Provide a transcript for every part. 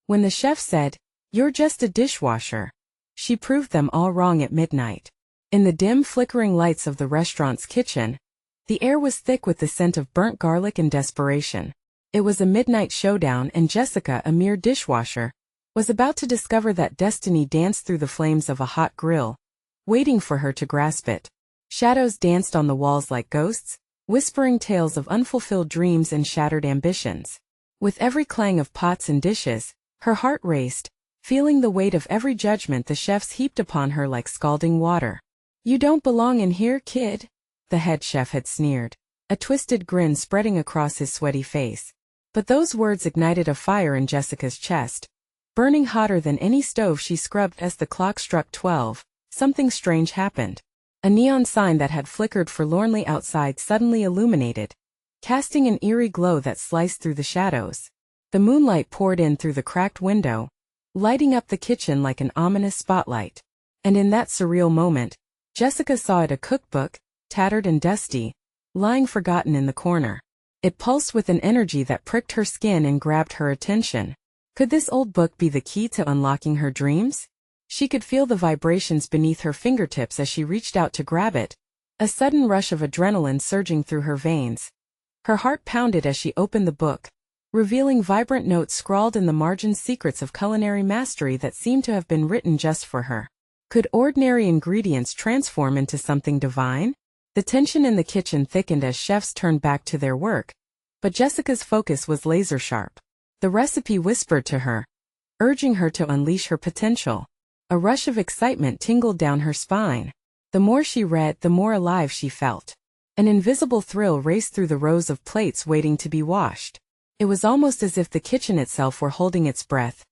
When the chef said, "You're just a dishwasher," she proved them all wrong at midnight. In the dim, flickering lights of the restaurant's kitchen, the air was thick with the scent of burnt garlic and desperation. It was a midnight showdown, and Jessica, a mere dishwasher, was about to discover that destiny danced through the flames of a hot grill, waiting for her to grasp it. Shadows danced on the walls like ghosts, whispering tales of unfulfilled dreams and shattered ambitions. With every clang of pots and dishes, her heart raced, feeling the weight of every judgment the chefs heaped upon her like scalding water. "You don't belong in here, kid," the head chef had sneered, a twisted grin spreading across his sweaty face. But those words ignited a fire in Jessica's chest, burning hotter than any stove she scrubbed. As the clock struck 12, something strange happened. A neon sign that had flickered forlornly outside suddenly illuminated, casting an eerie glow that sliced through the shadows. The moonlight poured in through the cracked window, lighting up the kitchen like an ominous spotlight. And in that surreal moment, Jessica saw it, a cookbook, tattered and dusty, lying forgotten in the corner. It pulsed with an energy that pricked her skin and grabbed her attention. Could this old book be the key to unlocking her dreams? She could feel the vibrations beneath her fingertips as she reached out to grab it, a sudden rush of adrenaline surging through her veins. Her heart pounded as she opened the book, revealing vibrant notes scrawled in the margins, secrets of culinary mastery that seemed to have been written just for her. Could ordinary ingredients transform into something divine? The tension in the kitchen thickened as chefs turned back to their work, but Jessica's focus was laser-sharp. The recipe whispered to her, urging her to unleash her potential. A rush of excitement tingled down her spine. The more she read, the more alive she felt. An invisible thrill raced through the rows of plates waiting to be washed. It was almost as if the kitchen itself were holding its breath.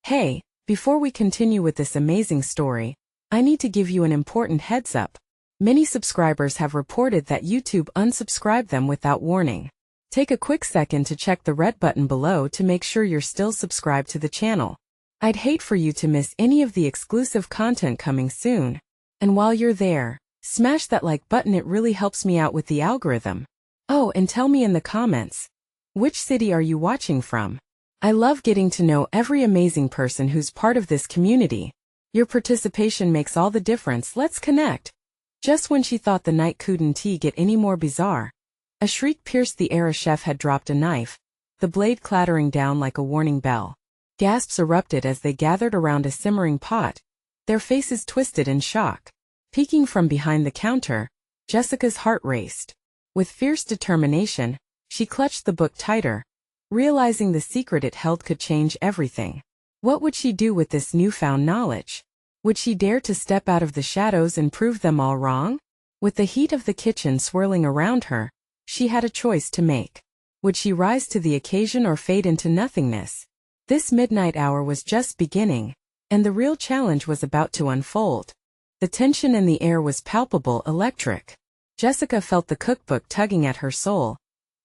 "Hey, before we continue with this amazing story, I need to give you an important heads up. Many subscribers have reported that YouTube unsubscribed them without warning. Take a quick second to check the red button below to make sure you're still subscribed to the channel. I'd hate for you to miss any of the exclusive content coming soon. And while you're there, smash that like button, it really helps me out with the algorithm. Oh, and tell me in the comments, which city are you watching from? I love getting to know every amazing person who's part of this community. Your participation makes all the difference. Let's connect." Just when she thought the night couldn't get any more bizarre, a shriek pierced the air. A chef had dropped a knife, the blade clattering down like a warning bell. Gasps erupted as they gathered around a simmering pot, their faces twisted in shock. Peeking from behind the counter, Jessica's heart raced. With fierce determination, she clutched the book tighter, realizing the secret it held could change everything. What would she do with this newfound knowledge? Would she dare to step out of the shadows and prove them all wrong? With the heat of the kitchen swirling around her, she had a choice to make. Would she rise to the occasion or fade into nothingness? This midnight hour was just beginning, and the real challenge was about to unfold. The tension in the air was palpable, electric. Jessica felt the cookbook tugging at her soul,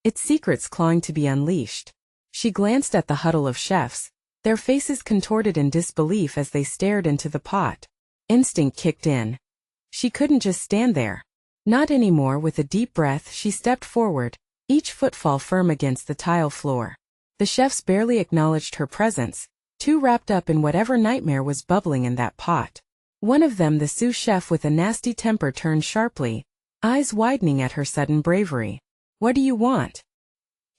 its secrets clawing to be unleashed. She glanced at the huddle of chefs, their faces contorted in disbelief as they stared into the pot. Instinct kicked in. She couldn't just stand there. Not anymore. With a deep breath, she stepped forward, each footfall firm against the tile floor. The chefs barely acknowledged her presence, too wrapped up in whatever nightmare was bubbling in that pot. One of them, the sous chef with a nasty temper, turned sharply, eyes widening at her sudden bravery. "What do you want?"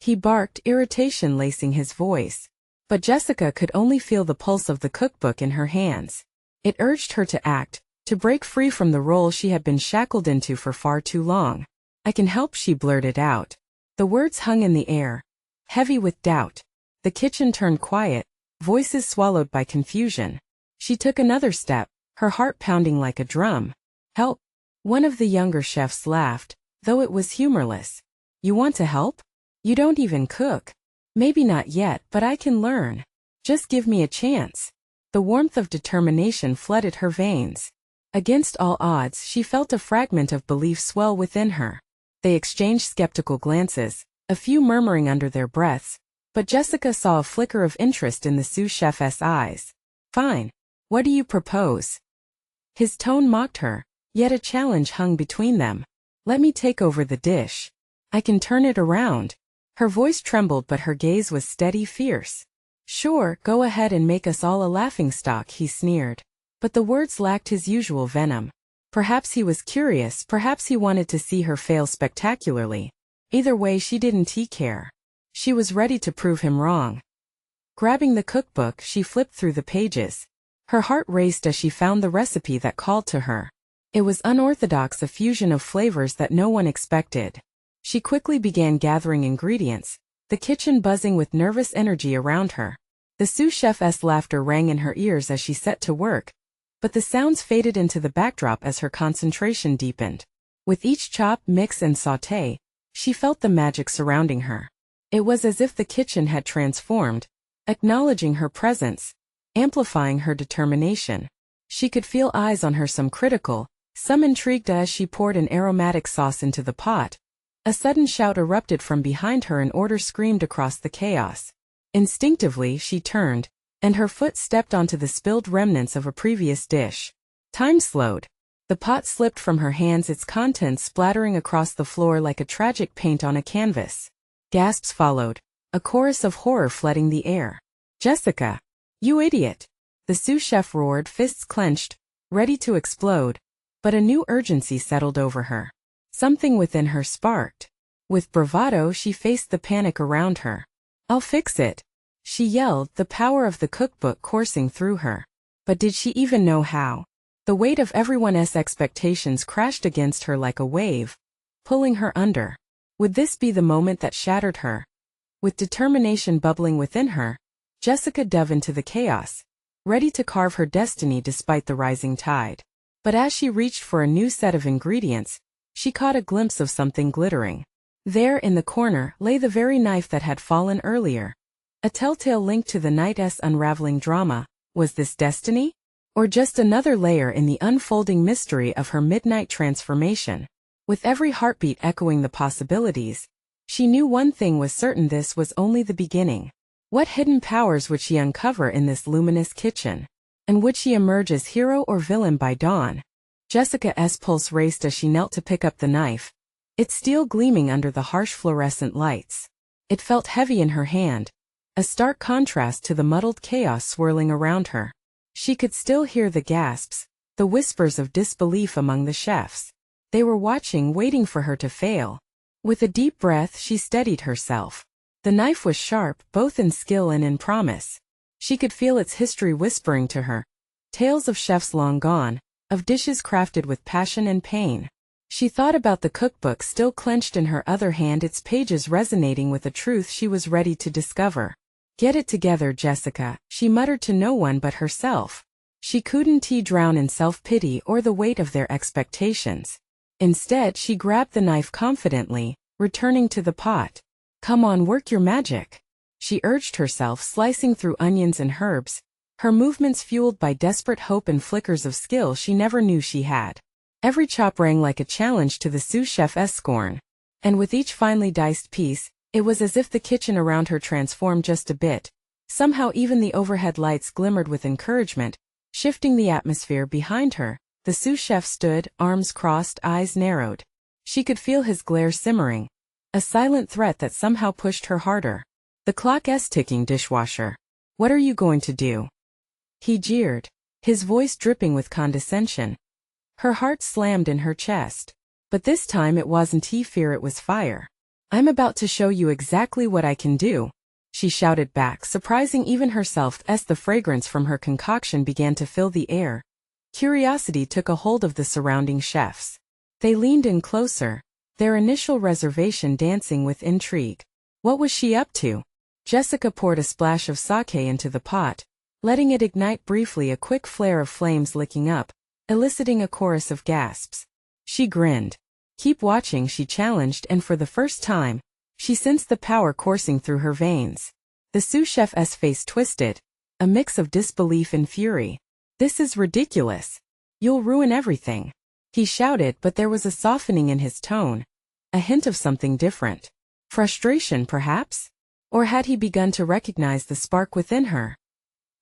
he barked, irritation lacing his voice. But Jessica could only feel the pulse of the cookbook in her hands. It urged her to act, to break free from the role she had been shackled into for far too long. "I can help," she blurted out. The words hung in the air, heavy with doubt. The kitchen turned quiet, voices swallowed by confusion. She took another step, her heart pounding like a drum. "Help?" One of the younger chefs laughed, though it was humorless. "You want to help? You don't even cook." "Maybe not yet, but I can learn. Just give me a chance." The warmth of determination flooded her veins. Against all odds, she felt a fragment of belief swell within her. They exchanged skeptical glances, a few murmuring under their breaths, but Jessica saw a flicker of interest in the sous chef's eyes. "Fine. What do you propose?" His tone mocked her, yet a challenge hung between them. "Let me take over the dish. I can turn it around." Her voice trembled, but her gaze was steady, fierce. Sure, go ahead and make us all a laughingstock, he sneered. But the words lacked his usual venom. Perhaps he was curious, perhaps he wanted to see her fail spectacularly. Either way, she didn't care. She was ready to prove him wrong. Grabbing the cookbook, she flipped through the pages. Her heart raced as she found the recipe that called to her. It was unorthodox, a fusion of flavors that no one expected. She quickly began gathering ingredients, the kitchen buzzing with nervous energy around her. The sous chef's laughter rang in her ears as she set to work, but the sounds faded into the backdrop as her concentration deepened. With each chop, mix, and sauté, she felt the magic surrounding her. It was as if the kitchen had transformed, acknowledging her presence, amplifying her determination. She could feel eyes on her, some critical, some intrigued. As she poured an aromatic sauce into the pot, a sudden shout erupted from behind her, an order screamed across the chaos. Instinctively, she turned, and her foot stepped onto the spilled remnants of a previous dish. Time slowed. The pot slipped from her hands, its contents splattering across the floor like a tragic paint on a canvas. Gasps followed, a chorus of horror flooding the air. "Jessica! You idiot!" The sous chef roared, fists clenched, ready to explode. But a new urgency settled over her. Something within her sparked. With bravado, she faced the panic around her. "I'll fix it," she yelled, the power of the cookbook coursing through her. But did she even know how? The weight of everyone's expectations crashed against her like a wave, pulling her under. Would this be the moment that shattered her? With determination bubbling within her, Jessica dove into the chaos, ready to carve her destiny despite the rising tide. But as she reached for a new set of ingredients, she caught a glimpse of something glittering. There in the corner lay the very knife that had fallen earlier. A telltale link to the night's unraveling drama. Was this destiny? Or just another layer in the unfolding mystery of her midnight transformation? With every heartbeat echoing the possibilities, she knew one thing was certain: this was only the beginning. What hidden powers would she uncover in this luminous kitchen? And would she emerge as hero or villain by dawn? Jessica's pulse raced as she knelt to pick up the knife, its steel gleaming under the harsh fluorescent lights. It felt heavy in her hand, a stark contrast to the muddled chaos swirling around her. She could still hear the gasps, the whispers of disbelief among the chefs. They were watching, waiting for her to fail. With a deep breath, she steadied herself. The knife was sharp, both in skill and in promise. She could feel its history whispering to her. Tales of chefs long gone, of dishes crafted with passion and pain. She thought about the cookbook still clenched in her other hand, its pages resonating with a truth she was ready to discover. "Get it together, Jessica," she muttered to no one but herself. She couldn't drown in self-pity or the weight of their expectations. Instead, she grabbed the knife confidently, returning to the pot. "Come on, work your magic," she urged herself, slicing through onions and herbs, her movements fueled by desperate hope and flickers of skill she never knew she had. Every chop rang like a challenge to the sous chef's scorn. And with each finely diced piece, it was as if the kitchen around her transformed just a bit. Somehow even the overhead lights glimmered with encouragement, shifting the atmosphere behind her. The sous chef stood, arms crossed, eyes narrowed. She could feel his glare simmering, a silent threat that somehow pushed her harder. "The clock's ticking, Dishwasher. What are you going to do?" he jeered, his voice dripping with condescension. Her heart slammed in her chest. But this time it wasn't fear, it was fire. "I'm about to show you exactly what I can do," she shouted back, surprising even herself as the fragrance from her concoction began to fill the air. Curiosity took a hold of the surrounding chefs. They leaned in closer, their initial reservation dancing with intrigue. What was she up to? Jessica poured a splash of sake into the pot, letting it ignite briefly, a quick flare of flames licking up, eliciting a chorus of gasps. She grinned. "Keep watching," she challenged, and for the first time, she sensed the power coursing through her veins. The sous chef's face twisted, a mix of disbelief and fury. "This is ridiculous. You'll ruin everything," he shouted, but there was a softening in his tone, a hint of something different. Frustration, perhaps? Or had he begun to recognize the spark within her?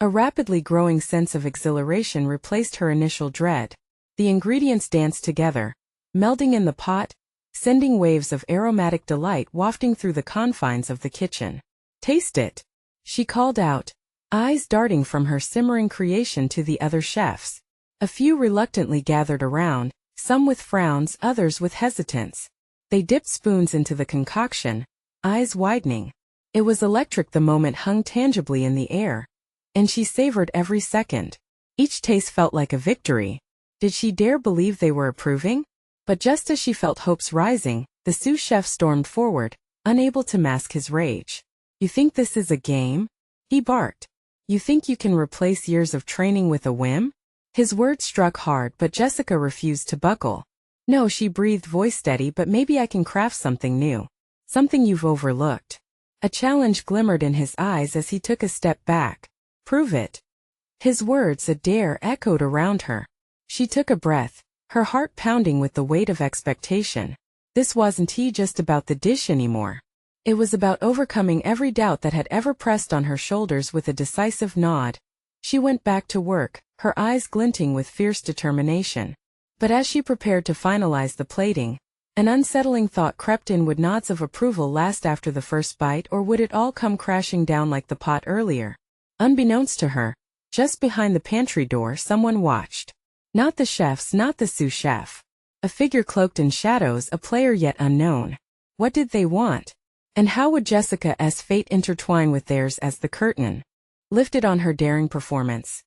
A rapidly growing sense of exhilaration replaced her initial dread. The ingredients danced together, melding in the pot, sending waves of aromatic delight wafting through the confines of the kitchen. "Taste it," she called out, eyes darting from her simmering creation to the other chefs. A few reluctantly gathered around, some with frowns, others with hesitance. They dipped spoons into the concoction, eyes widening. It was electric. The moment hung tangibly in the air, and she savored every second. Each taste felt like a victory. Did she dare believe they were approving? But just as she felt hopes rising, the sous chef stormed forward, unable to mask his rage. "You think this is a game?" he barked. "You think you can replace years of training with a whim?" His words struck hard, but Jessica refused to buckle. "No," she breathed, voice steady, "but maybe I can craft something new. Something you've overlooked." A challenge glimmered in his eyes as he took a step back. "Prove it." His words, a dare, echoed around her. She took a breath, her heart pounding with the weight of expectation. This wasn't just about the dish anymore. It was about overcoming every doubt that had ever pressed on her shoulders. With a decisive nod, she went back to work, her eyes glinting with fierce determination. But as she prepared to finalize the plating, an unsettling thought crept in. Would nods of approval last after the first bite, or would it all come crashing down like the pot earlier? Unbeknownst to her, just behind the pantry door, someone watched. Not the chefs, not the sous chef. A figure cloaked in shadows, a player yet unknown. What did they want? And how would Jessica's fate intertwine with theirs as the curtain lifted on her daring performance?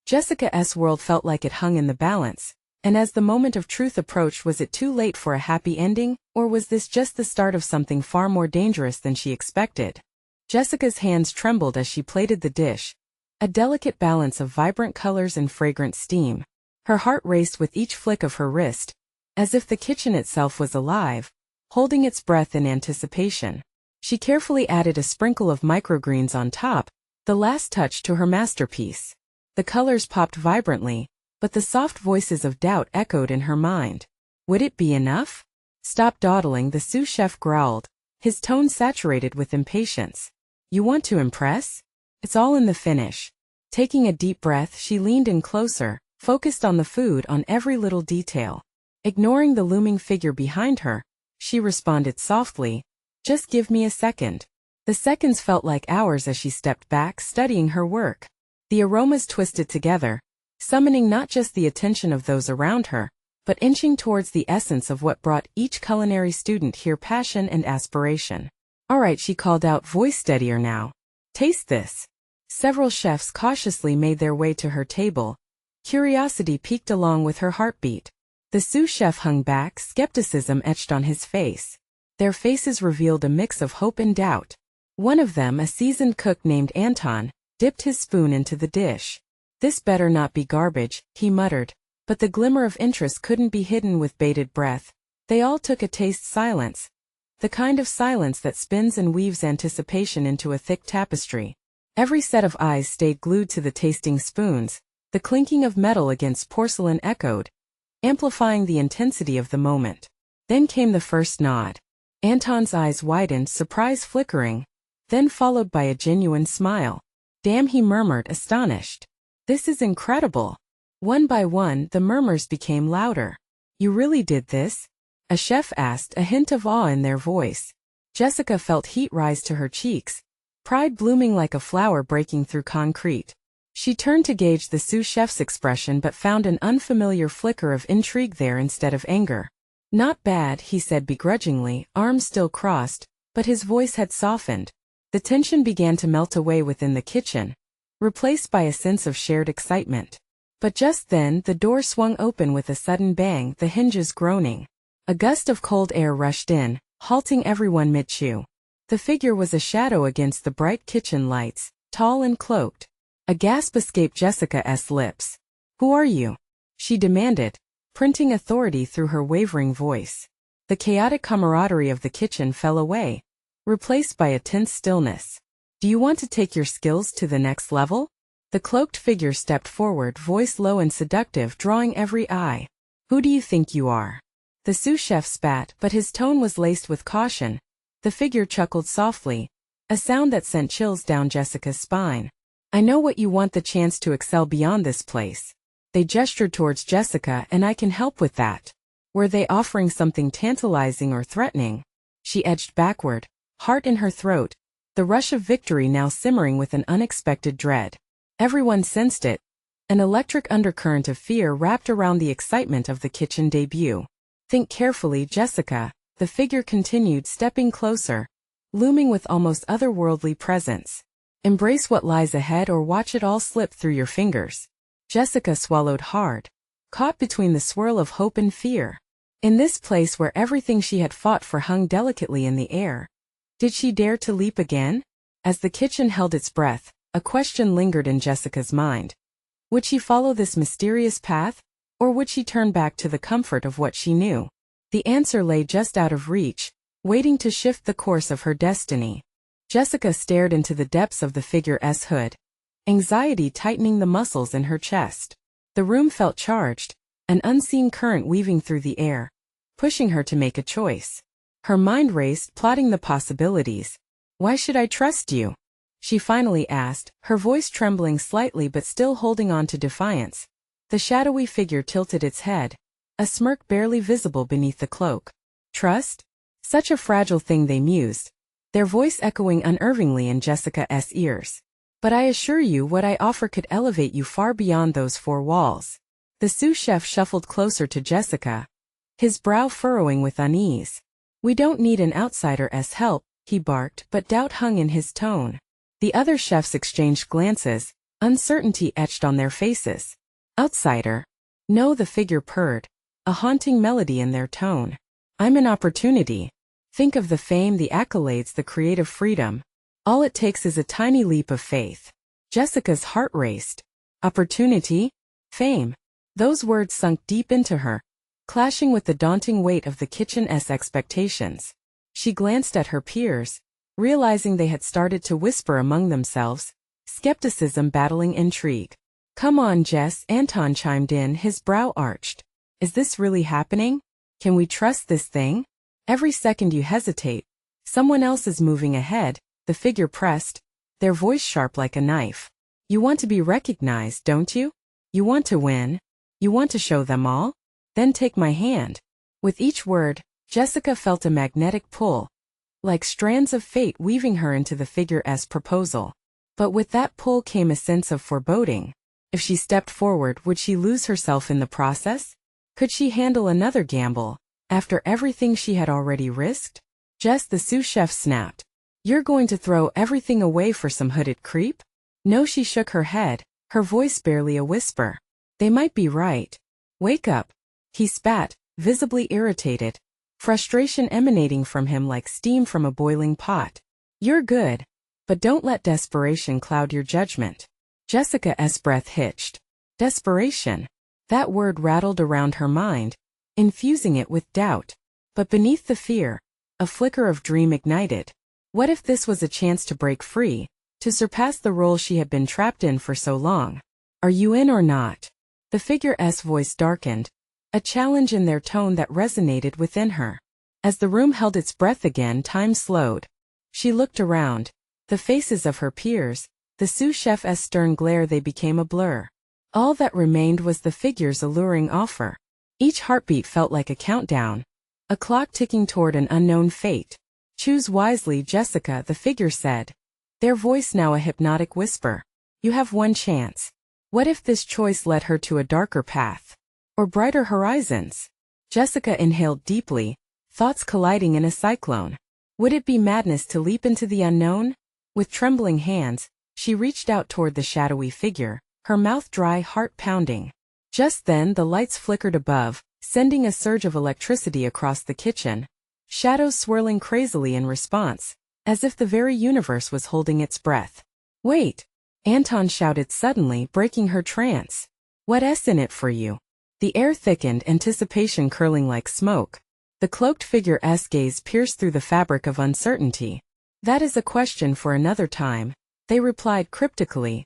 Jessica's world felt like it hung in the balance, and as the moment of truth approached, was it too late for a happy ending, or was this just the start of something far more dangerous than she expected? Jessica's hands trembled as she plated the dish, a delicate balance of vibrant colors and fragrant steam. Her heart raced with each flick of her wrist, as if the kitchen itself was alive, holding its breath in anticipation. She carefully added a sprinkle of microgreens on top, the last touch to her masterpiece. The colors popped vibrantly, but the soft voices of doubt echoed in her mind. Would it be enough? "Stop dawdling," the sous chef growled, his tone saturated with impatience. "You want to impress? It's all in the finish." Taking a deep breath, she leaned in closer, focused on the food, on every little detail. Ignoring the looming figure behind her, she responded softly, "Just give me a second." The seconds felt like hours as she stepped back, studying her work. The aromas twisted together, summoning not just the attention of those around her, but inching towards the essence of what brought each culinary student here: passion and aspiration. "All right," she called out, voice steadier now. "Taste this." Several chefs cautiously made their way to her table. Curiosity piqued along with her heartbeat. The sous chef hung back, skepticism etched on his face. Their faces revealed a mix of hope and doubt. One of them, a seasoned cook named Anton, dipped his spoon into the dish. "This better not be garbage," he muttered, but the glimmer of interest couldn't be hidden with bated breath. They all took a taste. Silence. The kind of silence that spins and weaves anticipation into a thick tapestry. Every set of eyes stayed glued to the tasting spoons. The clinking of metal against porcelain echoed, amplifying the intensity of the moment. Then came the first nod. Anton's eyes widened, surprise flickering, then followed by a genuine smile. "Damn," he murmured, astonished. "This is incredible." One by one, the murmurs became louder. "You really did this?" a chef asked, a hint of awe in their voice. Jessica felt heat rise to her cheeks, pride blooming like a flower breaking through concrete. She turned to gauge the sous chef's expression, but found an unfamiliar flicker of intrigue there instead of anger. "Not bad," he said begrudgingly, arms still crossed, but his voice had softened. The tension began to melt away within the kitchen, replaced by a sense of shared excitement. But just then, the door swung open with a sudden bang, the hinges groaning. A gust of cold air rushed in, halting everyone mid-chew. The figure was a shadow against the bright kitchen lights, tall and cloaked. A gasp escaped Jessica's lips. "Who are you?" she demanded, printing authority through her wavering voice. The chaotic camaraderie of the kitchen fell away, replaced by a tense stillness. "Do you want to take your skills to the next level?" The cloaked figure stepped forward, voice low and seductive, drawing every eye. "Who do you think you are?" The sous chef spat, but his tone was laced with caution. The figure chuckled softly, a sound that sent chills down Jessica's spine. "I know what you want, the chance to excel beyond this place." They gestured towards Jessica, "And I can help with that." Were they offering something tantalizing or threatening? She edged backward, heart in her throat. the rush of victory now simmering with an unexpected dread. Everyone sensed it. An electric undercurrent of fear wrapped around the excitement of the kitchen debut. Think carefully, Jessica, the figure continued, stepping closer, looming with almost otherworldly presence. Embrace what lies ahead or watch it all slip through your fingers. Jessica swallowed hard, caught between the swirl of hope and fear. In this place where everything she had fought for hung delicately in the air, did she dare to leap again? As the kitchen held its breath, a question lingered in Jessica's mind. Would she follow this mysterious path, or would she turn back to the comfort of what she knew? The answer lay just out of reach, waiting to shift the course of her destiny. Jessica stared into the depths of the figure's hood, anxiety tightening the muscles in her chest. The room felt charged, an unseen current weaving through the air, pushing her to make a choice. Her mind raced, plotting the possibilities. Why should I trust you? She finally asked, her voice trembling slightly but still holding on to defiance. The shadowy figure tilted its head, a smirk barely visible beneath the cloak. Trust? Such a fragile thing, they mused, their voice echoing unervingly in Jessica's ears. But I assure you what I offer could elevate you far beyond those four walls. The sous chef shuffled closer to Jessica, his brow furrowing with unease. We don't need an outsider's help, he barked, but doubt hung in his tone. The other chefs exchanged glances, uncertainty etched on their faces. Outsider? No, the figure purred, a haunting melody in their tone. I'm an opportunity. Think of the fame, the accolades, the creative freedom. All it takes is a tiny leap of faith. Jessica's heart raced. Opportunity? Fame? Those words sunk deep into her, clashing with the daunting weight of the kitchen's expectations. She glanced at her peers, realizing they had started to whisper among themselves, skepticism battling intrigue. Come on, Jess, Anton chimed in, his brow arched. Is this really happening? Can we trust this thing? Every second you hesitate, someone else is moving ahead, the figure pressed, their voice sharp like a knife. You want to be recognized, don't you? You want to win? You want to show them all? Then take my hand. With each word, Jessica felt a magnetic pull, like strands of fate weaving her into the figure's proposal. But with that pull came a sense of foreboding. If she stepped forward, would she lose herself in the process? Could she handle another gamble, after everything she had already risked? Jess, the sous chef snapped. You're going to throw everything away for some hooded creep? No, she shook her head, her voice barely a whisper. They might be right. Wake up. He spat, visibly irritated, frustration emanating from him like steam from a boiling pot. You're good, but don't let desperation cloud your judgment. Jessica's breath hitched. Desperation. That word rattled around her mind, infusing it with doubt. But beneath the fear, a flicker of dream ignited. What if this was a chance to break free, to surpass the role she had been trapped in for so long? Are you in or not? The figure's voice darkened, a challenge in their tone that resonated within her. As the room held its breath again, time slowed. She looked around. The faces of her peers, the sous chef's stern glare, they became a blur. All that remained was the figure's alluring offer. Each heartbeat felt like a countdown, a clock ticking toward an unknown fate. Choose wisely, Jessica, the figure said, their voice now a hypnotic whisper. You have one chance. What if this choice led her to a darker path, or brighter horizons? Jessica inhaled deeply, thoughts colliding in a cyclone. Would it be madness to leap into the unknown? With trembling hands, she reached out toward the shadowy figure, her mouth dry, heart pounding. Just then the lights flickered above, sending a surge of electricity across the kitchen, shadows swirling crazily in response, as if the very universe was holding its breath. Wait! Anton shouted suddenly, breaking her trance. What's in it for you? The air thickened, anticipation curling like smoke. The cloaked figure's gaze pierced through the fabric of uncertainty. That is a question for another time, they replied cryptically,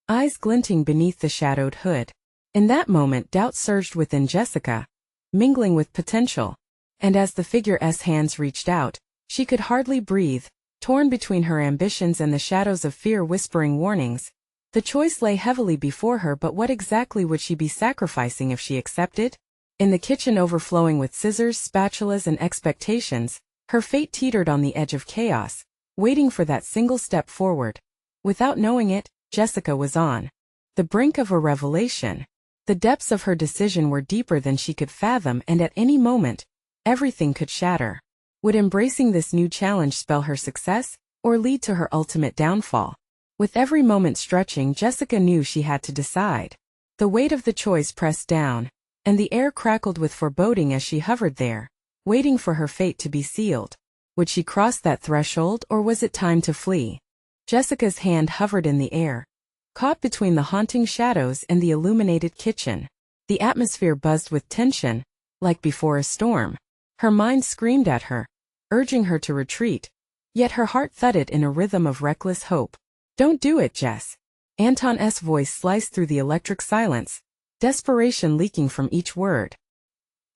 eyes glinting beneath the shadowed hood. In that moment doubt surged within Jessica, mingling with potential. And as the figure's hands reached out, she could hardly breathe, torn between her ambitions and the shadows of fear whispering warnings. The choice lay heavily before her, but what exactly would she be sacrificing if she accepted? In the kitchen overflowing with scissors, spatulas, and expectations, her fate teetered on the edge of chaos. waiting for that single step forward. Without knowing it, Jessica was on the brink of a revelation. The depths of her decision were deeper than she could fathom, and at any moment, everything could shatter. Would embracing this new challenge spell her success, or lead to her ultimate downfall? With every moment stretching, Jessica knew she had to decide. The weight of the choice pressed down, and the air crackled with foreboding as she hovered there, waiting for her fate to be sealed. Would she cross that threshold, or was it time to flee? Jessica's hand hovered in the air, caught between the haunting shadows and the illuminated kitchen. The atmosphere buzzed with tension, like before a storm. Her mind screamed at her, urging her to retreat, yet her heart thudded in a rhythm of reckless hope. "Don't do it, Jess." Anton's voice sliced through the electric silence, desperation leaking from each word.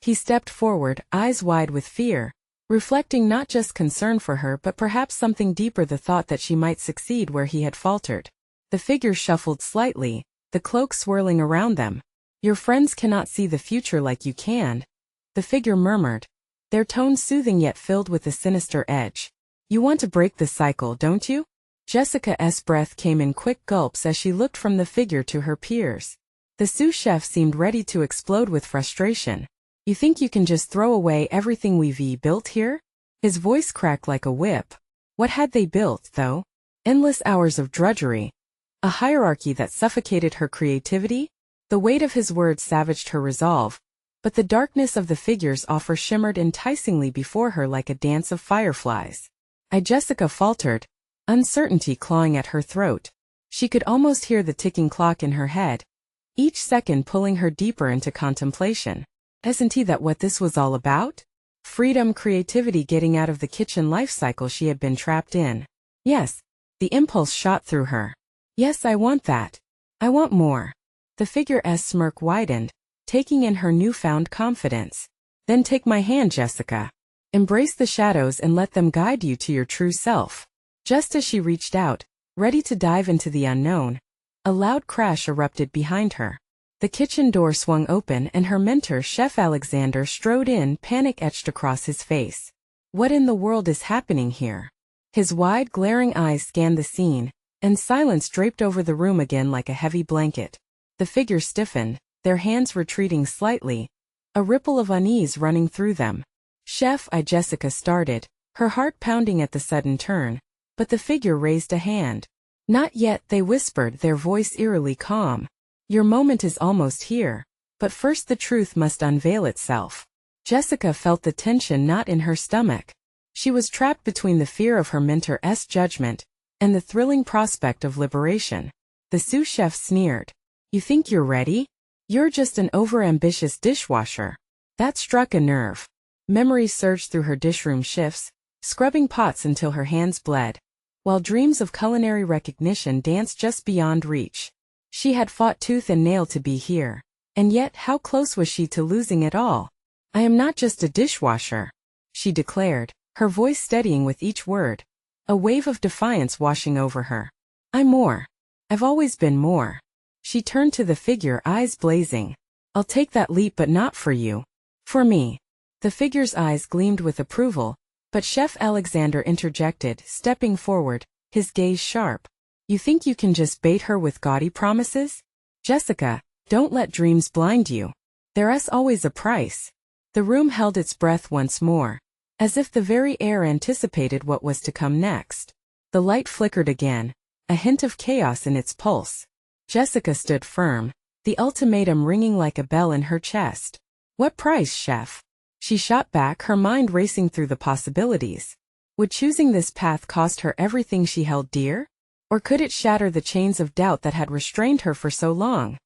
He stepped forward, eyes wide with fear, reflecting not just concern for her but perhaps something deeper, the thought that she might succeed where he had faltered. The figures shuffled slightly, the cloak swirling around them. "Your friends cannot see the future like you can," the figure murmured, their tones soothing yet filled with a sinister edge. "You want to break the cycle, don't you?" Jessica's breath came in quick gulps as she looked from the figure to her peers. The sous chef seemed ready to explode with frustration. "You think you can just throw away everything we've built here?" His voice cracked like a whip. What had they built, though? Endless hours of drudgery. A hierarchy that suffocated her creativity? The weight of his words savaged her resolve, but the darkness of the figure's offer shimmered enticingly before her like a dance of fireflies. Jessica faltered, uncertainty clawing at her throat. She could almost hear the ticking clock in her head, each second pulling her deeper into contemplation. Isn't that what this was all about? Freedom, creativity, getting out of the kitchen life cycle she had been trapped in. Yes, the impulse shot through her. "Yes, I want that. I want more." The figure's smirk widened, taking in her newfound confidence. "Then take my hand, Jessica. Embrace the shadows and let them guide you to your true self." Just as she reached out, ready to dive into the unknown, a loud crash erupted behind her. The kitchen door swung open and her mentor, Chef Alexander, strode in, panic etched across his face. What in the world is happening here? His wide, glaring eyes scanned the scene, and silence draped over the room again like a heavy blanket. The figure stiffened, their hands retreating slightly, a ripple of unease running through them. "Chef," Jessica started, her heart pounding at the sudden turn, but the figure raised a hand. "Not yet," they whispered, their voice eerily calm. "Your moment is almost here, but first the truth must unveil itself." Jessica felt the tension knot in her stomach. She was trapped between the fear of her mentor's judgment and the thrilling prospect of liberation. The sous chef sneered. "You think you're ready? You're just an overambitious dishwasher." That struck a nerve. Memories surged through her dishroom shifts, scrubbing pots until her hands bled, while dreams of culinary recognition danced just beyond reach. She had fought tooth and nail to be here, and yet how close was she to losing it all? "I am not just a dishwasher," she declared, her voice steadying with each word, a wave of defiance washing over her. "I'm more. I've always been more." She turned to the figure, eyes blazing. "I'll take that leap, but not for you. For me." The figure's eyes gleamed with approval, but Chef Alexander interjected, stepping forward, his gaze sharp. "You think you can just bait her with gaudy promises? Jessica, don't let dreams blind you. There's always a price." The room held its breath once more, as if the very air anticipated what was to come next. The light flickered again, a hint of chaos in its pulse. Jessica stood firm, the ultimatum ringing like a bell in her chest. "What price, chef?" She shot back, her mind racing through the possibilities. Would choosing this path cost her everything she held dear? Or could it shatter the chains of doubt that had restrained her for so long?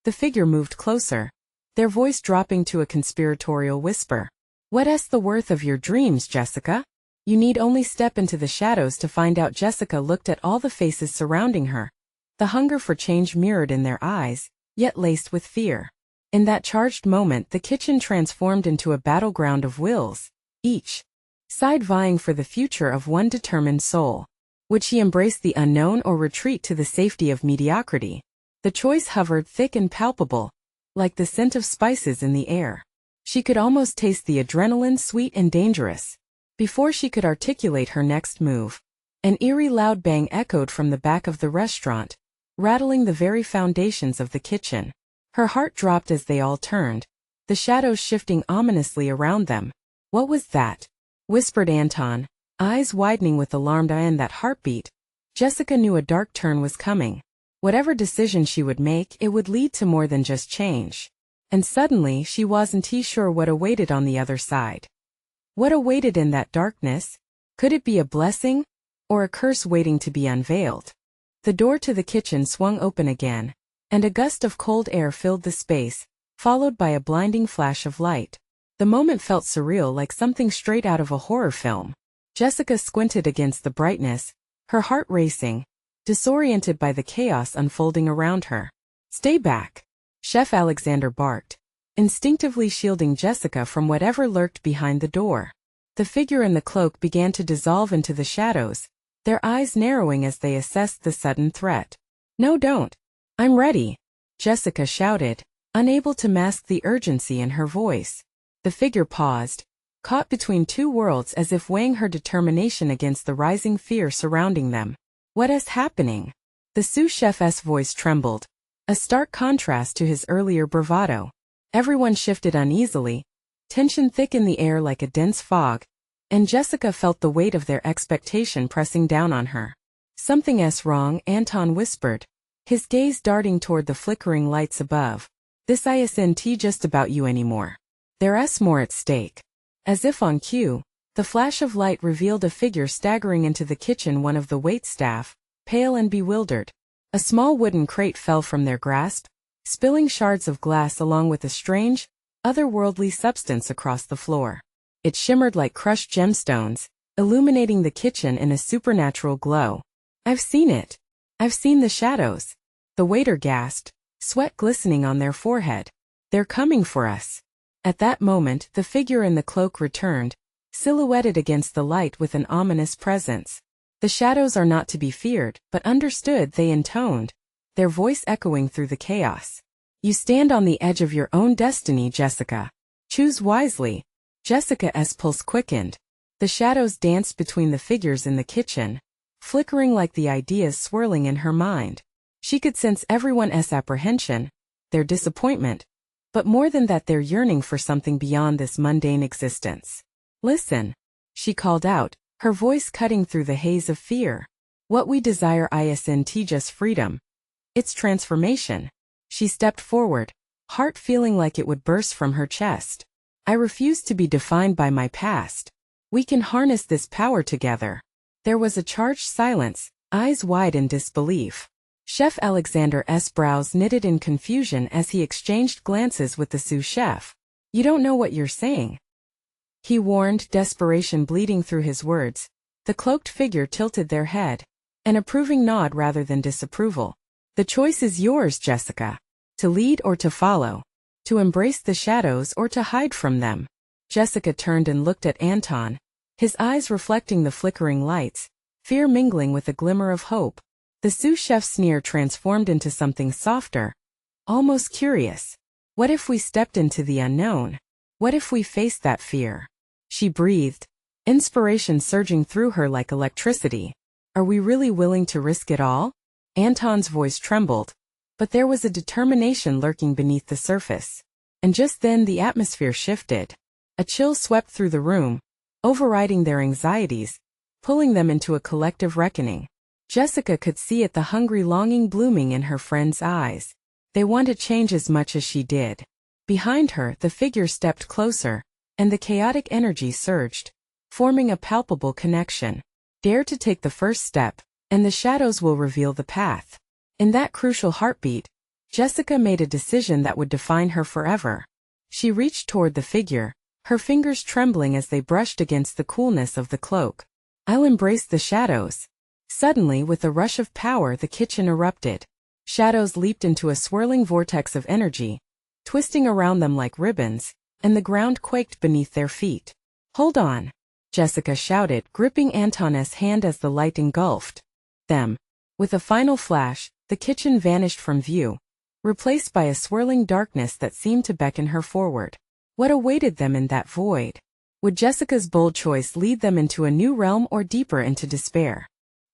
The figure moved closer, their voice dropping to a conspiratorial whisper. "What's the worth of your dreams, Jessica? You need only step into the shadows to find out." Jessica looked at all the faces surrounding her, the hunger for change mirrored in their eyes, yet laced with fear. In that charged moment, the kitchen transformed into a battleground of wills, each side vying for the future of one determined soul. Would she embrace the unknown or retreat to the safety of mediocrity? The choice hovered thick and palpable, like the scent of spices in the air. She could almost taste the adrenaline, sweet and dangerous. Before she could articulate her next move, An eerie loud bang echoed from the back of the restaurant, rattling the very foundations of the kitchen. Her heart dropped as they all turned, the shadows shifting ominously around them. "What was that?" whispered Anton, eyes widening with alarm and that heartbeat. Jessica knew a dark turn was coming. Whatever decision she would make, it would lead to more than just change. And suddenly she wasn't sure what awaited on the other side. What awaited in that darkness? Could it be a blessing, or a curse waiting to be unveiled? The door to the kitchen swung open again, and a gust of cold air filled the space, followed by a blinding flash of light. The moment felt surreal, like something straight out of a horror film. Jessica squinted against the brightness, her heart racing, disoriented by the chaos unfolding around her. "Stay back," Chef Alexander barked, instinctively shielding Jessica from whatever lurked behind the door. The figure in the cloak began to dissolve into the shadows, their eyes narrowing as they assessed the sudden threat. "No, don't. I'm ready," Jessica shouted, unable to mask the urgency in her voice. The figure paused, caught between two worlds, as if weighing her determination against the rising fear surrounding them. "What is happening?" The sous chef's voice trembled, a stark contrast to his earlier bravado. Everyone shifted uneasily, tension thick in the air like a dense fog, and Jessica felt the weight of their expectation pressing down on her. "Something's wrong," Anton whispered, his gaze darting toward the flickering lights above. "This isn't just about you anymore. There's more at stake." As if on cue, the flash of light revealed a figure staggering into the kitchen, one of the waitstaff, pale and bewildered. A small wooden crate fell from their grasp, spilling shards of glass along with a strange, otherworldly substance across the floor. It shimmered like crushed gemstones, illuminating the kitchen in a supernatural glow. "I've seen it. I've seen the shadows," the waiter gasped, sweat glistening on their forehead. "They're coming for us." At that moment, the figure in the cloak returned, silhouetted against the light with an ominous presence. "The shadows are not to be feared, but understood," they intoned, their voice echoing through the chaos. "You stand on the edge of your own destiny, Jessica. Choose wisely." Jessica's pulse quickened. The shadows danced between the figures in the kitchen, flickering like the ideas swirling in her mind. She could sense everyone's apprehension, their disappointment, but more than that, their yearning for something beyond this mundane existence. "Listen," she called out, her voice cutting through the haze of fear. "What we desire isn't just freedom. It's transformation." She stepped forward, heart feeling like it would burst from her chest. "I refuse to be defined by my past. We can harness this power together." There was a charged silence, eyes wide in disbelief. Chef Alexander's brows knitted in confusion as he exchanged glances with the sous chef. "You don't know what you're saying," he warned, desperation bleeding through his words. The cloaked figure tilted their head, an approving nod rather than disapproval. "The choice is yours, Jessica. To lead or to follow. To embrace the shadows or to hide from them." Jessica turned and looked at Anton, his eyes reflecting the flickering lights, fear mingling with a glimmer of hope. The sous chef's sneer transformed into something softer, almost curious. "What if we stepped into the unknown? What if we faced that fear?" She breathed, inspiration surging through her like electricity. "Are we really willing to risk it all?" Anton's voice trembled, but there was a determination lurking beneath the surface. And just then the atmosphere shifted. A chill swept through the room, overriding their anxieties, pulling them into a collective reckoning. Jessica could see it, the hungry longing blooming in her friend's eyes. They wanted change as much as she did. Behind her, the figure stepped closer, and the chaotic energy surged, forming a palpable connection. "Dare to take the first step, and the shadows will reveal the path." In that crucial heartbeat, Jessica made a decision that would define her forever. She reached toward the figure, her fingers trembling as they brushed against the coolness of the cloak. "I'll embrace the shadows." Suddenly, with a rush of power, the kitchen erupted. Shadows leaped into a swirling vortex of energy, twisting around them like ribbons, and the ground quaked beneath their feet. "Hold on," Jessica shouted, gripping Anton's hand as the light engulfed them. With a final flash, the kitchen vanished from view, replaced by a swirling darkness that seemed to beckon her forward. What awaited them in that void? Would Jessica's bold choice lead them into a new realm or deeper into despair?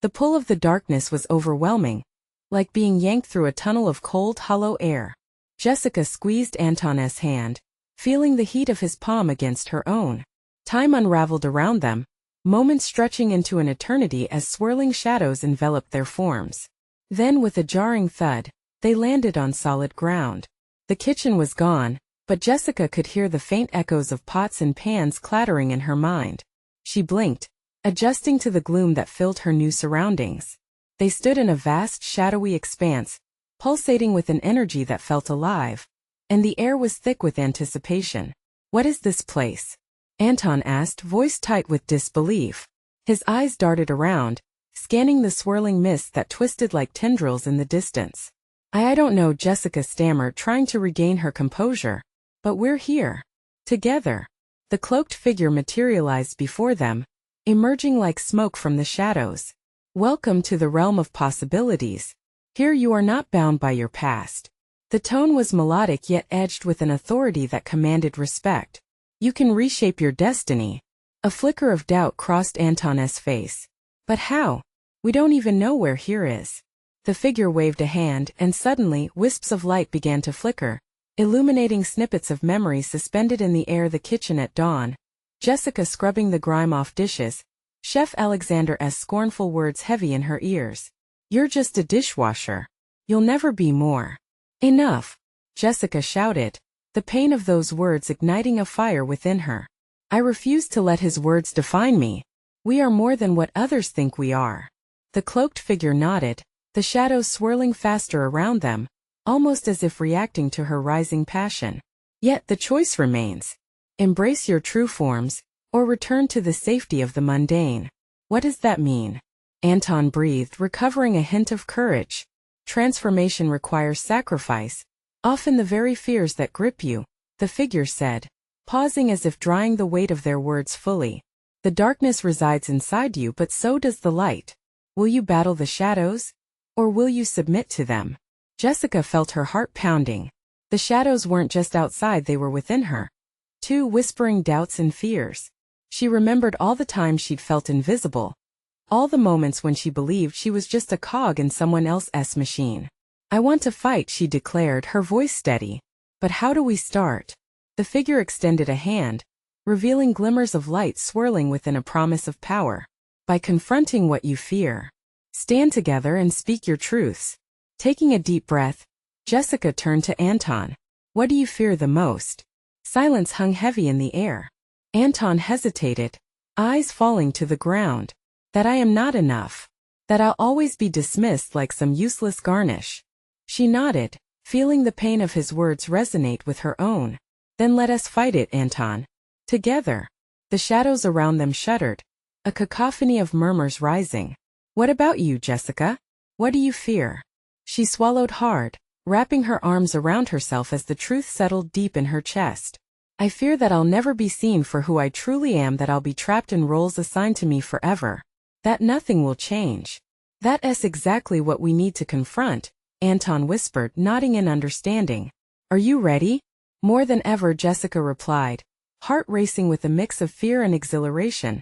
The pull of the darkness was overwhelming, like being yanked through a tunnel of cold, hollow air. Jessica squeezed Anton's hand, feeling the heat of his palm against her own. Time unraveled around them, moments stretching into an eternity as swirling shadows enveloped their forms. Then with a jarring thud, they landed on solid ground. The kitchen was gone, but Jessica could hear the faint echoes of pots and pans clattering in her mind. She blinked, adjusting to the gloom that filled her new surroundings. They stood in a vast, shadowy expanse, pulsating with an energy that felt alive, and the air was thick with anticipation. "What is this place?" Anton asked, voice tight with disbelief. His eyes darted around, scanning the swirling mist that twisted like tendrils in the distance. I don't know," Jessica stammered, trying to regain her composure. "But we're here. Together." The cloaked figure materialized before them, emerging like smoke from the shadows. "Welcome to the realm of possibilities. Here you are not bound by your past." The tone was melodic yet edged with an authority that commanded respect. "You can reshape your destiny." A flicker of doubt crossed Anton's face. "But how? We don't even know where here is." The figure waved a hand, and suddenly, wisps of light began to flicker, illuminating snippets of memory suspended in the air. The kitchen at dawn. Jessica scrubbing the grime off dishes, Chef Alexander's scornful words heavy in her ears. "You're just a dishwasher. You'll never be more." "Enough," Jessica shouted, the pain of those words igniting a fire within her. "I refuse to let his words define me. We are more than what others think we are." The cloaked figure nodded, the shadows swirling faster around them, almost as if reacting to her rising passion. "Yet the choice remains. Embrace your true forms, or return to the safety of the mundane." "What does that mean?" Anton breathed, recovering a hint of courage. "Transformation requires sacrifice, often the very fears that grip you," the figure said, pausing as if drying the weight of their words fully. "The darkness resides inside you, but so does the light. Will you battle the shadows? Or will you submit to them?" Jessica felt her heart pounding. The shadows weren't just outside, they were within her, too, whispering doubts and fears. She remembered all the times she'd felt invisible, all the moments when she believed she was just a cog in someone else's machine. "I want to fight," she declared, her voice steady. "But how do we start?" The figure extended a hand, revealing glimmers of light swirling within a promise of power. "By confronting what you fear. Stand together and speak your truths." Taking a deep breath, Jessica turned to Anton. "What do you fear the most?" Silence hung heavy in the air. Anton hesitated, eyes falling to the ground. "That I am not enough. That I'll always be dismissed like some useless garnish." She nodded, feeling the pain of his words resonate with her own. "Then let us fight it, Anton. Together." The shadows around them shuddered, a cacophony of murmurs rising. "What about you, Jessica? What do you fear?" She swallowed hard, wrapping her arms around herself as the truth settled deep in her chest. "I fear that I'll never be seen for who I truly am, that I'll be trapped in roles assigned to me forever. That nothing will change." "That's exactly what we need to confront," Anton whispered, nodding in understanding. "Are you ready?" "More than ever," Jessica replied, heart racing with a mix of fear and exhilaration.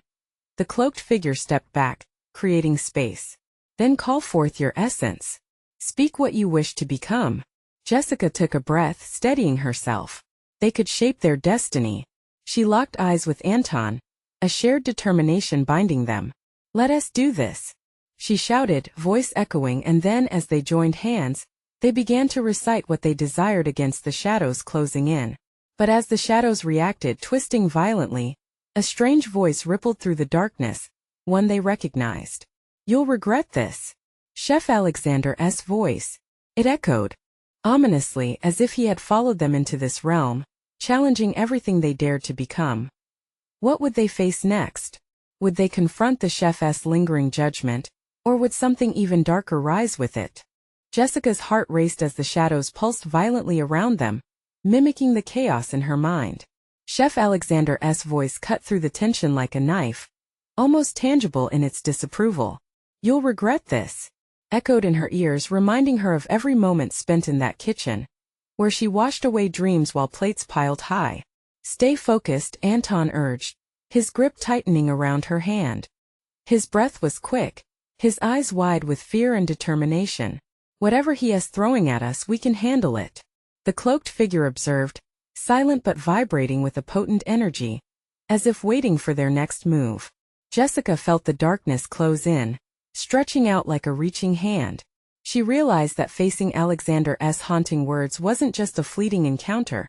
The cloaked figure stepped back, creating space. "Then call forth your essence. Speak what you wish to become." Jessica took a breath, steadying herself. They could shape their destiny. She locked eyes with Anton, a shared determination binding them. "Let us do this," she shouted, voice echoing, and then as they joined hands, they began to recite what they desired against the shadows closing in. But as the shadows reacted, twisting violently, a strange voice rippled through the darkness, one they recognized. "You'll regret this." Chef Alexander's voice. It echoed, ominously, as if he had followed them into this realm, challenging everything they dared to become. What would they face next? Would they confront the chef's lingering judgment, or would something even darker rise with it? Jessica's heart raced as the shadows pulsed violently around them, mimicking the chaos in her mind. Chef Alexander's voice cut through the tension like a knife, almost tangible in its disapproval. "You'll regret this," echoed in her ears, reminding her of every moment spent in that kitchen, where she washed away dreams while plates piled high. "Stay focused," Anton urged, his grip tightening around her hand. His breath was quick, his eyes wide with fear and determination. Whatever he is throwing at us, we can handle it. The cloaked figure observed, silent but vibrating with a potent energy, as if waiting for their next move. Jessica felt the darkness close in, stretching out like a reaching hand. She realized that facing Alexander's haunting words wasn't just a fleeting encounter.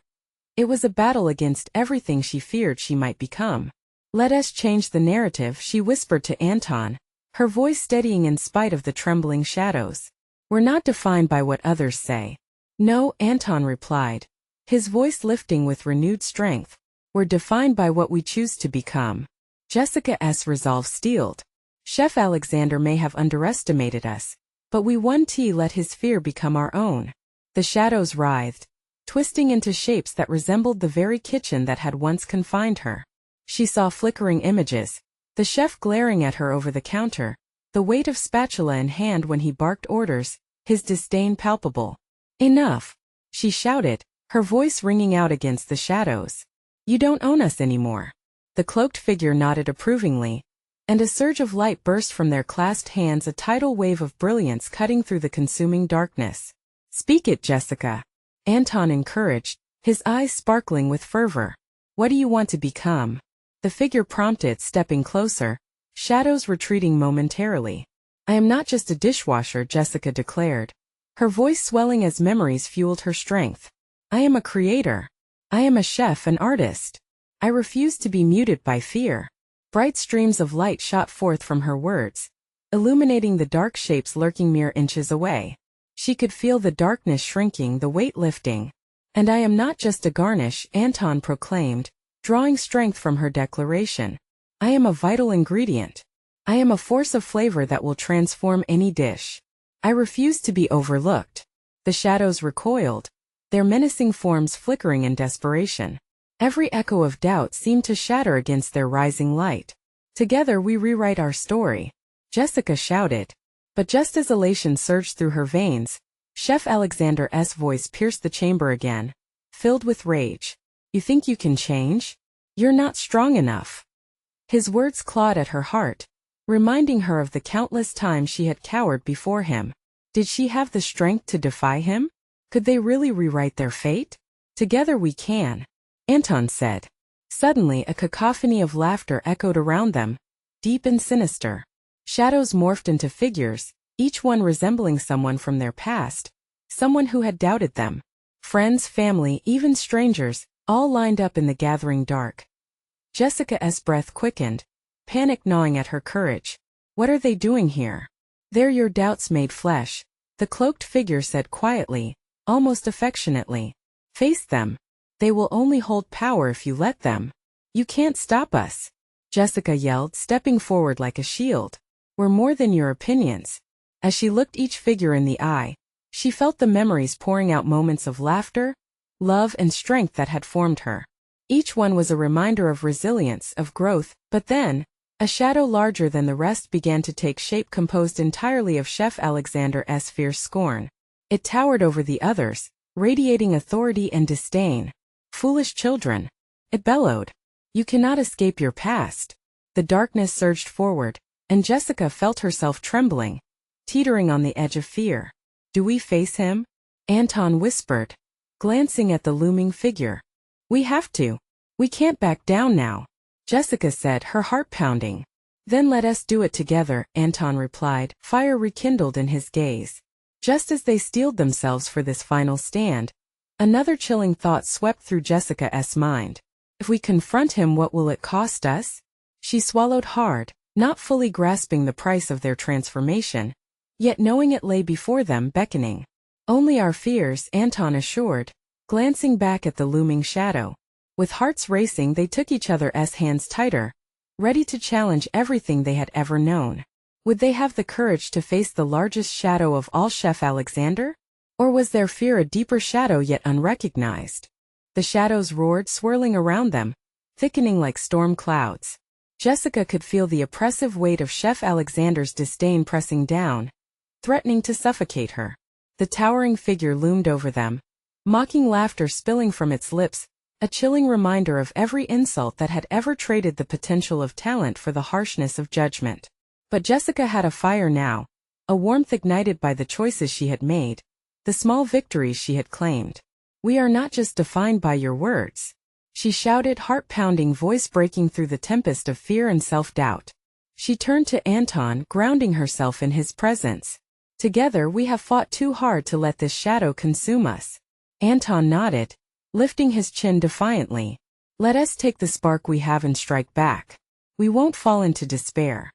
It was a battle against everything she feared she might become. "Let us change the narrative," she whispered to Anton, her voice steadying in spite of the trembling shadows. "We're not defined by what others say." "No," Anton replied, his voice lifting with renewed strength. "We're defined by what we choose to become." Jessica's resolve steeled. Chef Alexander may have underestimated us, but we won't let his fear become our own. The shadows writhed, twisting into shapes that resembled the very kitchen that had once confined her. She saw flickering images, the chef glaring at her over the counter, the weight of spatula in hand when he barked orders, his disdain palpable. "Enough!" she shouted, her voice ringing out against the shadows. "You don't own us anymore." The cloaked figure nodded approvingly, and a surge of light burst from their clasped hands, a tidal wave of brilliance cutting through the consuming darkness. "Speak it, Jessica," Anton encouraged, his eyes sparkling with fervor. "What do you want to become?" The figure prompted, stepping closer, shadows retreating momentarily. "I am not just a dishwasher," Jessica declared, her voice swelling as memories fueled her strength. "I am a creator. I am a chef, an artist. I refuse to be muted by fear." Bright streams of light shot forth from her words, illuminating the dark shapes lurking mere inches away. She could feel the darkness shrinking, the weight lifting. "And I am not just a garnish," Anton proclaimed, drawing strength from her declaration. "I am a vital ingredient. I am a force of flavor that will transform any dish. I refuse to be overlooked." The shadows recoiled, their menacing forms flickering in desperation. Every echo of doubt seemed to shatter against their rising light. "Together we rewrite our story," Jessica shouted. But just as elation surged through her veins, Chef Alexander's voice pierced the chamber again, filled with rage. "You think you can change? You're not strong enough." His words clawed at her heart, reminding her of the countless times she had cowered before him. Did she have the strength to defy him? Could they really rewrite their fate? "Together we can," Anton said. Suddenly a cacophony of laughter echoed around them, deep and sinister. Shadows morphed into figures, each one resembling someone from their past, someone who had doubted them. Friends, family, even strangers, all lined up in the gathering dark. Jessica's breath quickened, panic gnawing at her courage. "What are they doing here?" "They're your doubts made flesh," the cloaked figure said quietly, almost affectionately. "Face them. They will only hold power if you let them. You can't stop us," Jessica yelled, stepping forward like a shield. "We're more than your opinions." As she looked each figure in the eye, she felt the memories pouring out, moments of laughter, love, and strength that had formed her. Each one was a reminder of resilience, of growth, but then, a shadow larger than the rest began to take shape, composed entirely of Chef Alexander's fierce scorn. It towered over the others, radiating authority and disdain. "Foolish children," it bellowed. "You cannot escape your past." The darkness surged forward, and Jessica felt herself trembling, teetering on the edge of fear. "Do we face him?" Anton whispered, glancing at the looming figure. "We have to. We can't back down now," Jessica said, her heart pounding. "Then let us do it together," Anton replied, fire rekindled in his gaze. Just as they steeled themselves for this final stand, another chilling thought swept through Jessica's mind. "If we confront him, what will it cost us?" She swallowed hard, not fully grasping the price of their transformation, yet knowing it lay before them, beckoning. "Only our fears," Anton assured, glancing back at the looming shadow. With hearts racing, they took each other's hands tighter, ready to challenge everything they had ever known. Would they have the courage to face the largest shadow of all, Chef Alexander? Or was their fear a deeper shadow yet unrecognized? The shadows roared, swirling around them, thickening like storm clouds. Jessica could feel the oppressive weight of Chef Alexander's disdain pressing down, threatening to suffocate her. The towering figure loomed over them, mocking laughter spilling from its lips, a chilling reminder of every insult that had ever traded the potential of talent for the harshness of judgment. But Jessica had a fire now, a warmth ignited by the choices she had made, the small victories she had claimed. "We are not just defined by your words," she shouted, heart-pounding voice breaking through the tempest of fear and self-doubt. She turned to Anton, grounding herself in his presence. "Together we have fought too hard to let this shadow consume us." Anton nodded, lifting his chin defiantly. "Let us take the spark we have and strike back. We won't fall into despair."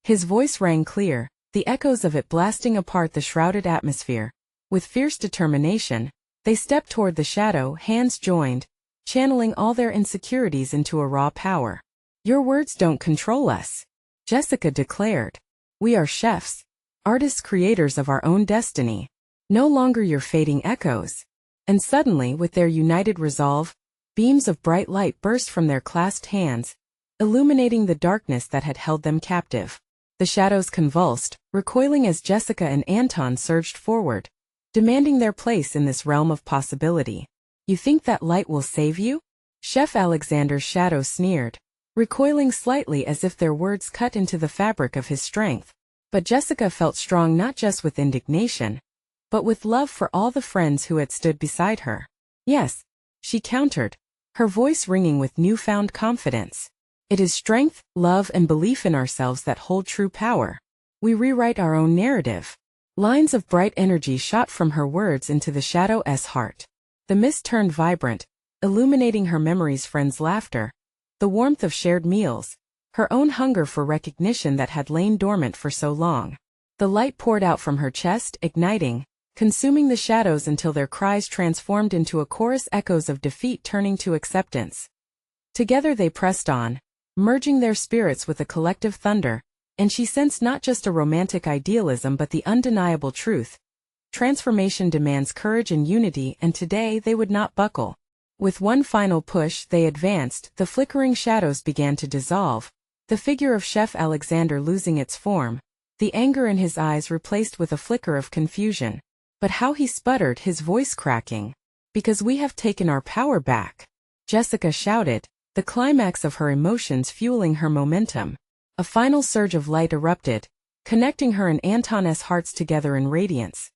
His voice rang clear, the echoes of it blasting apart the shrouded atmosphere. With fierce determination, they stepped toward the shadow, hands joined, channeling all their insecurities into a raw power. "Your words don't control us," Jessica declared. "We are chefs, artists, creators of our own destiny. No longer your fading echoes." And suddenly, with their united resolve, beams of bright light burst from their clasped hands, illuminating the darkness that had held them captive. The shadows convulsed, recoiling as Jessica and Anton surged forward, demanding their place in this realm of possibility. "You think that light will save you?" Chef Alexander's shadow sneered, recoiling slightly as if their words cut into the fabric of his strength. But Jessica felt strong not just with indignation, but with love for all the friends who had stood beside her. "Yes," she countered, her voice ringing with newfound confidence. "It is strength, love, and belief in ourselves that hold true power. We rewrite our own narrative." Lines of bright energy shot from her words into the shadow's heart. The mist turned vibrant, illuminating her memories, friends' laughter, the warmth of shared meals, her own hunger for recognition that had lain dormant for so long. The light poured out from her chest, igniting, consuming the shadows until their cries transformed into a chorus, echoes of defeat turning to acceptance. Together they pressed on, merging their spirits with a collective thunder, and she sensed not just a romantic idealism but the undeniable truth. Transformation demands courage and unity, and today they would not buckle. With one final push, they advanced, the flickering shadows began to dissolve, the figure of Chef Alexander losing its form, the anger in his eyes replaced with a flicker of confusion. But how he sputtered, his voice cracking. "Because we have taken our power back," Jessica shouted, the climax of her emotions fueling her momentum. A final surge of light erupted, connecting her and Anton's hearts together in radiance.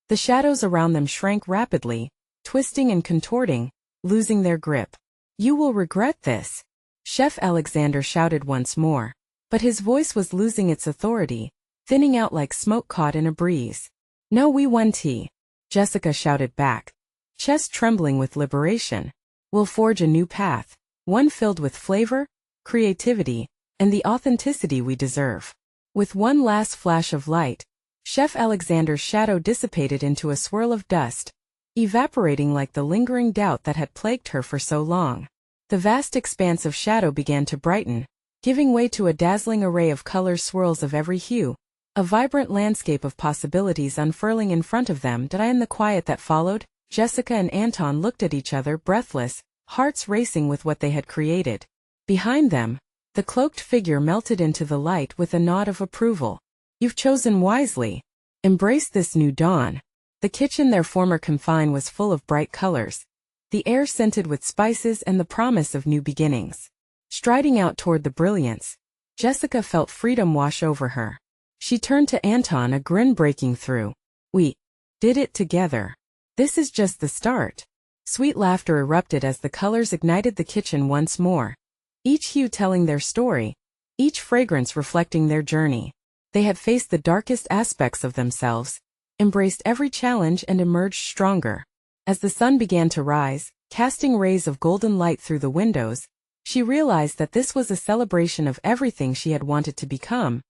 The shadows around them shrank rapidly, twisting and contorting, losing their grip. "You will regret this," Chef Alexander shouted once more. But his voice was losing its authority, thinning out like smoke caught in a breeze. "No, we won, Jessica shouted back, chest trembling with liberation. "We'll forge a new path, one filled with flavor, creativity, and the authenticity we deserve." With one last flash of light, Chef Alexander's shadow dissipated into a swirl of dust, evaporating like the lingering doubt that had plagued her for so long. The vast expanse of shadow began to brighten, giving way to a dazzling array of colors, swirls of every hue, a vibrant landscape of possibilities unfurling in front of them. In the quiet that followed, Jessica and Anton looked at each other, breathless, hearts racing with what they had created. Behind them, the cloaked figure melted into the light with a nod of approval. "You've chosen wisely. Embrace this new dawn." The kitchen, their former confine, was full of bright colors, the air scented with spices and the promise of new beginnings. Striding out toward the brilliance, Jessica felt freedom wash over her. She turned to Anton, a grin breaking through. "We did it together. This is just the start." Sweet laughter erupted as the colors ignited the kitchen once more, each hue telling their story, each fragrance reflecting their journey. They had faced the darkest aspects of themselves, embraced every challenge, and emerged stronger. As the sun began to rise, casting rays of golden light through the windows, she realized that this was a celebration of everything she had wanted to become,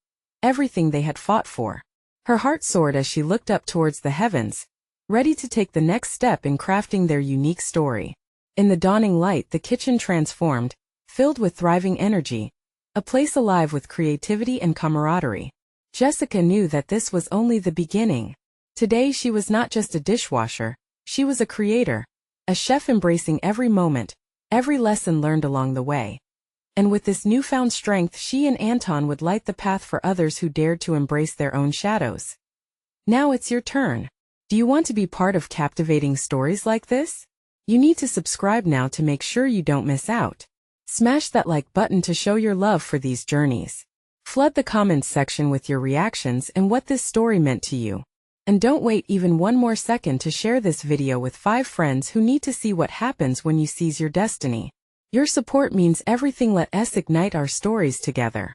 everything they had fought for. Her heart soared as she looked up towards the heavens, ready to take the next step in crafting their unique story. In the dawning light, the kitchen transformed, filled with thriving energy, a place alive with creativity and camaraderie. Jessica knew that this was only the beginning. Today she was not just a dishwasher, she was a creator, a chef embracing every moment, every lesson learned along the way. And with this newfound strength, she and Anton would light the path for others who dared to embrace their own shadows. Now it's your turn. Do you want to be part of captivating stories like this? You need to subscribe now to make sure you don't miss out. Smash that like button to show your love for these journeys. Flood the comments section with your reactions and what this story meant to you. And don't wait even one more second to share this video with 5 friends who need to see what happens when you seize your destiny. Your support means everything. Let us ignite our stories together.